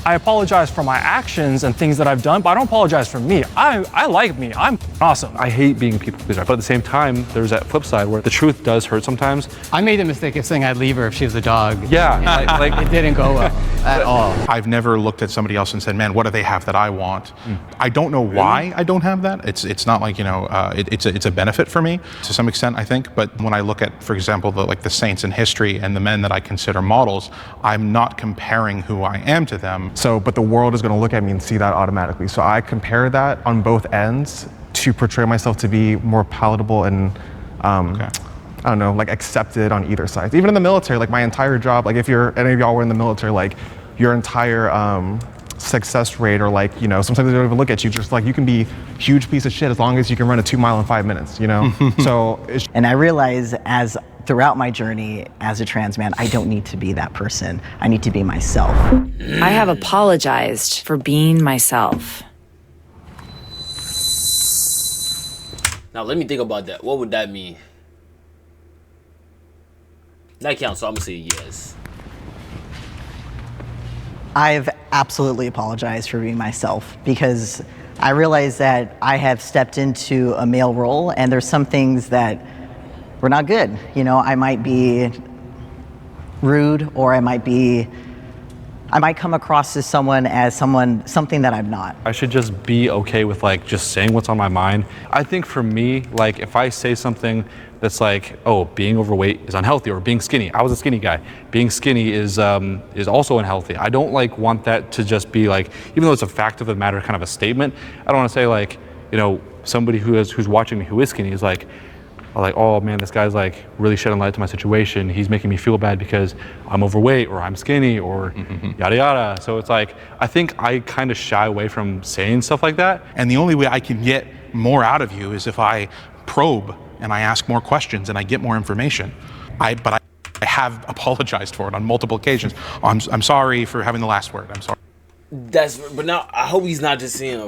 I apologize for my actions and things that I've done, but I don't apologize for me. I like me. I'm awesome. I hate being a people pleaser, but at the same time, there's that flip side where the truth does hurt sometimes. I made the mistake of saying I'd leave her if she was a dog. Yeah, like it didn't go well at all. I've never looked at somebody else and said, man, what do they have that I want? I don't know why I don't have that. It's not like, it's a benefit for me to some extent, I think. But when I look at, for example, the saints in history and the men that I consider models, I'm not comparing who I am to them. But the world is going to look at me and see that automatically. So I compare that on both ends to portray myself to be more palatable and, I don't know, like accepted on either side. Even in the military, like my entire job, like if any of y'all were in the military, like your entire success rate, or like, sometimes they don't even look at you, just like you can be a huge piece of shit as long as you can run a 2 mile in 5 minutes, So and I realize throughout my journey as a trans man, I don't need to be that person. I need to be myself. I have apologized for being myself. Now let me think about that. What would that mean? That counts, so I'm gonna say yes. I've absolutely apologized for being myself, because I realize that I have stepped into a male role and there's some things that were not good. I might be rude, or I might come across as something that I'm not. I should just be okay with just saying what's on my mind. I think for me, if I say something that's like, oh, being overweight is unhealthy, or being skinny. I was a skinny guy. Being skinny is also unhealthy. I don't want that to just be even though it's a fact of the matter, kind of a statement. I don't want to say somebody who's watching me who is skinny is like, oh man, this guy's really shedding light to my situation. He's making me feel bad because I'm overweight, or I'm skinny, or yada yada. So it's I think I kind of shy away from saying stuff like that. And the only way I can get more out of you is if I probe and I ask more questions and I get more information. But I have apologized for it on multiple occasions. I'm sorry for having the last word. I'm sorry. But now I hope he's not just saying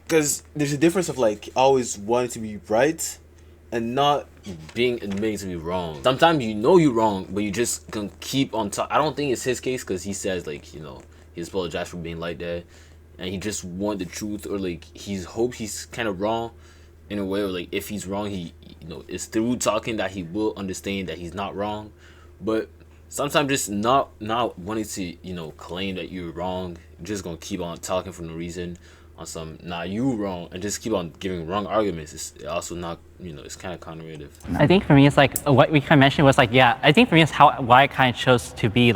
because there's a difference of always wanting to be right and not being admitting to be wrong. Sometimes you're wrong, but you just can keep on top. I don't think it's his case, because he says he's apologized for being like that, and he just want the truth, or he hopes he's kind of wrong in a way, or if he's wrong, he it's through talking that he will understand that he's not wrong. But sometimes just not wanting to claim that you're wrong, you're just gonna keep on talking for no reason on some you wrong, and just keep on giving wrong arguments. It's also not it's kind of counterintuitive. I think for me it's what we kind of mentioned was I think for me it's why I kind of chose to be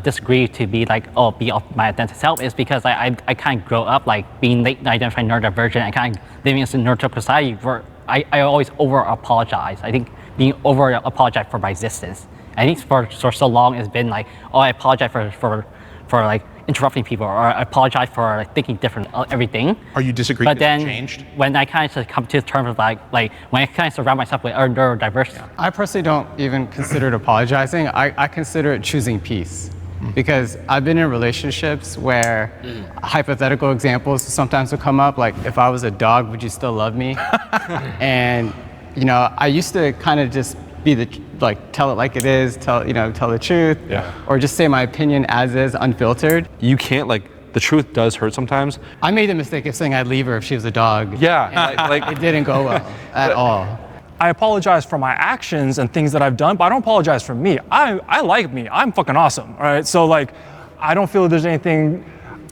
disagree to be be my authentic self, is because I kind of grow up being late identified neurodivergent and kind of living in a neurotypical society where I always over apologize. I think being over apologize for my existence. I think for so long it's been I apologize for interrupting people, or I apologize for thinking different everything. Are you disagreeing? But then changed? When I kind of come to terms with when I kind of surround myself with neurodiverse. I personally don't even consider it apologizing. I consider it choosing peace. Because I've been in relationships where hypothetical examples sometimes will come up, if I was a dog, would you still love me? And I used to kind of just be tell it like it is, tell the truth, or just say my opinion as is, unfiltered. You can't the truth does hurt sometimes. I made the mistake of saying I'd leave her if she was a dog. Yeah, it didn't go well at all. I apologize for my actions and things that I've done, but I don't apologize for me. I like me. I'm fucking awesome, all right? So I don't feel there's anything.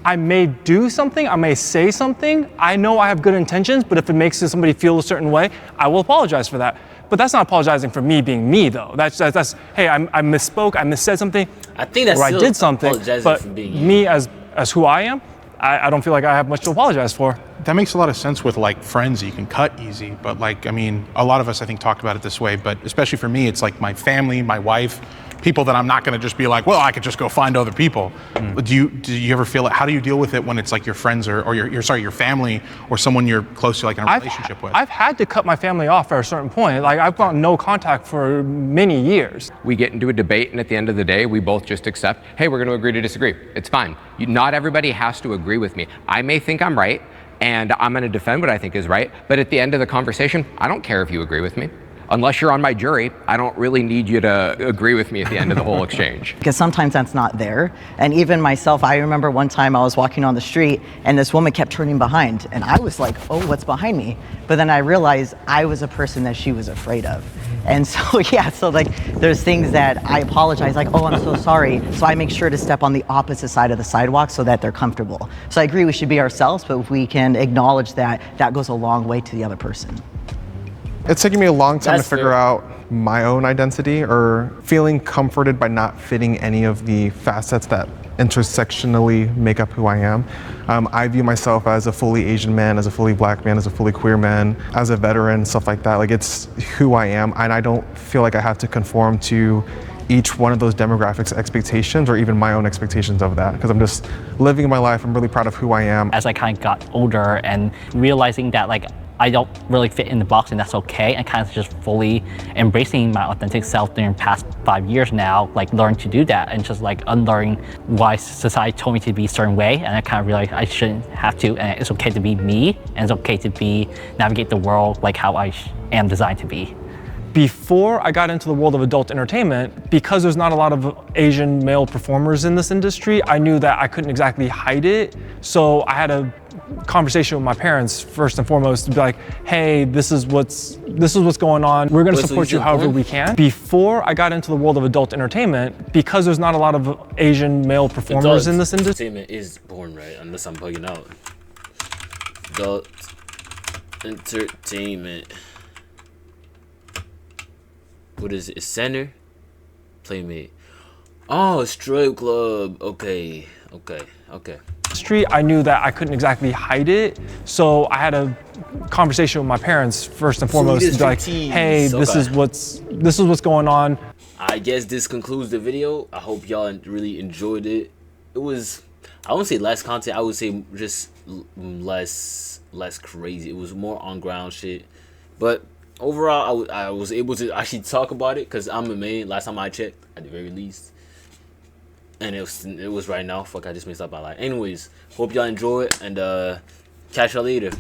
I may do something, I may say something. I know I have good intentions, but if it makes somebody feel a certain way, I will apologize for that. But that's not apologizing for me being me, though. That's hey, I misspoke, I missaid something. I think that's or still I did something, but for being you. Me as who I am, I don't feel like I have much to apologize for. That makes a lot of sense with friends you can cut easy, but a lot of us I think talked about it this way, but especially for me, it's my family, my wife, people that I'm not going to just be well, I could just go find other people. Do you ever feel it? How do you deal with it when it's your friends or your family, or someone you're close to in a relationship with? I've had to cut my family off at a certain point. I've got no contact for many years. We get into a debate, and at the end of the day, we both just accept, hey, we're going to agree to disagree. It's fine. Not everybody has to agree with me. I may think I'm right, and I'm going to defend what I think is right, but at the end of the conversation, I don't care if you agree with me. unless you're on my jury, I don't really need you to agree with me at the end of the whole exchange. Because sometimes that's not there. And even myself, I remember one time I was walking on the street and this woman kept turning behind. And I was like, oh, what's behind me? But then I realized I was a person that she was afraid of. And so, yeah, so like there's things that I apologize, like, oh, I'm so sorry. So I make sure to step on the opposite side of the sidewalk so that they're comfortable. So I agree we should be ourselves, but if we can acknowledge that, that goes a long way to the other person. It's taken me a long time That's to figure fair. out my own identity or feeling comforted by not fitting any of the facets that intersectionally make up who I am. I view myself as a fully Asian man, as a fully black man, as a fully queer man, as a veteran, stuff like that. Like, it's who I am, and I don't feel like I have to conform to each one of those demographics' expectations or even my own expectations of that, because I'm just living my life. I'm really proud of who I am. As I kind of got older and realizing that like I don't really fit in the box and that's okay, and kind of just fully embracing my authentic self during the past 5 years now, like learning to do that and just like unlearning why society told me to be a certain way, and I kind of realized I shouldn't have to, and it's okay to be me, and it's okay to be navigate the world like how I am designed to be. Before I got into the world of adult entertainment, because there's not a lot of Asian male performers in this industry, I knew that I couldn't exactly hide it. So I had a conversation with my parents first and foremost to be like, hey, this is what's going on. We're gonna Wait, so support you you did however porn? we can. Before I got into the world of adult entertainment, because there's not a lot of Asian male performers in this industry. Entertainment is born, right? Unless I'm bugging out. Adult entertainment. What is it? Center? Playmate. Oh, strip club. Okay. I knew that I couldn't exactly hide it. So I had a conversation with my parents first and foremost to be like, hey, this is what's going on. I guess this concludes the video. I hope y'all really enjoyed it. It was, I wouldn't say less content. I would say just less crazy. It was more on ground shit. But overall, I was able to actually talk about it because I'm a man. Last time I checked, at the very least. And it was right now. Fuck, I just messed up my life. Anyways, hope y'all enjoy it, and catch y'all later.